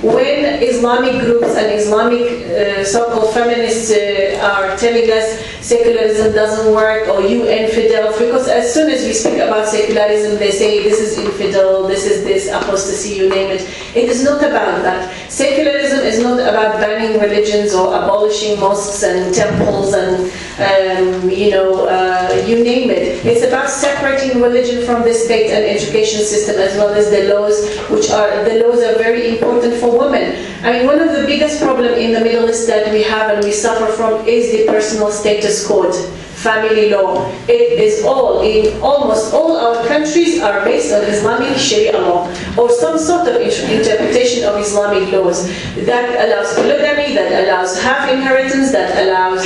when Islamic groups and Islamic so-called feminists are telling us secularism doesn't work, or you infidel, because as soon as we speak about secularism, they say this is infidel, this is this, apostasy, you name it. It is not about that. Secularism is not about banning religions or abolishing mosques and temples and you name it. It's about separating religion from the state and education system, as well as the laws, the laws are very important for women. I mean, one of the biggest problems in the Middle East that we have and we suffer from is the personal status code, family law. It is in almost all our countries are based on Islamic Sharia law, or some sort of interpretation of Islamic laws that allows polygamy, that allows half inheritance, that allows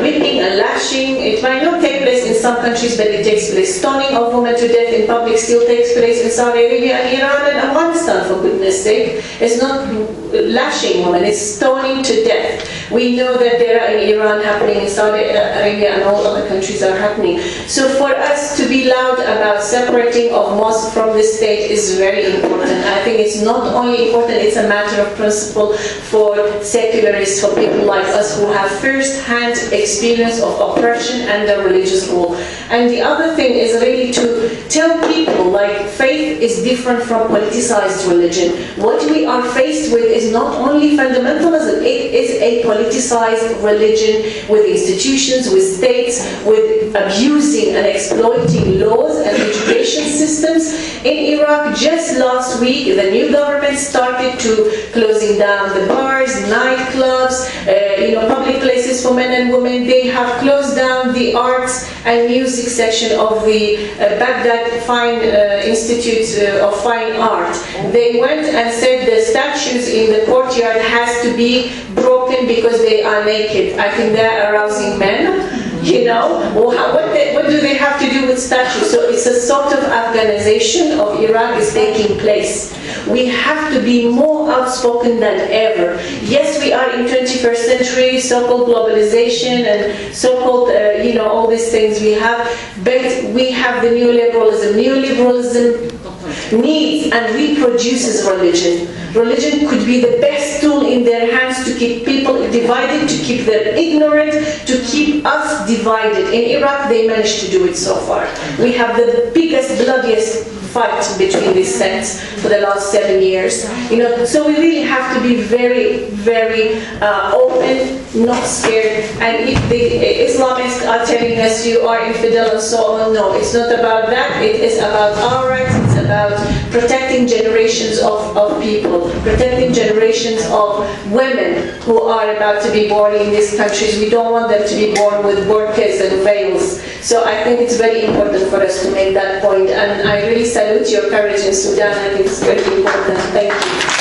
whipping and lashing. It might not take place in some countries, but it takes place. Stoning of women to death in public still takes place in Saudi Arabia and Iran and Afghanistan, for goodness sake. It's not lashing women, it's stoning to death. We know that there are in Iran happening, in Saudi Arabia and all other countries are happening. So for us to be loud about separating of mosque from the state is very important. I think it's not only important, it's a matter of principle for secularists, for people like us who have first-hand experience of oppression and the religious rule. And the other thing is really to tell people, like, faith is different from politicized religion. What we are faced with is not only fundamentalism, it is a politicized religion with institutions, with states, with abusing and exploiting laws and education systems. In Iraq, just last week, the new government started to closing down the bars, nightclubs, public places for men and women. They have closed down the arts and music section of the Baghdad Institute of Fine Art. They went and said the statues in the courtyard has to be broken because they are naked. I think they're arousing men. What do they have to do with statues? So it's a sort of Afghanization of Iraq is taking place. We have to be more outspoken than ever. Yes, we are in 21st century, so-called globalization and so-called, all these things we have, but we have the neoliberalism. Neoliberalism needs and reproduces religion. Religion could be the best tool in their hands to keep people divided, to keep them ignorant, to keep us divided. In Iraq, they managed to do it so far. We have the biggest, bloodiest fight between these sects for the last 7 years. So we really have to be very, very open, not scared. And if the Islamists are telling us you are infidel and so on, no, it's not about that. It is about our rights. It's about protecting generations of people, protecting generations of women who are about to be born in these countries. We don't want them to be born with burqas and veils. So I think it's very important for us to make that point. And I really salute your courage in Sudan. I think it's very important. Thank you.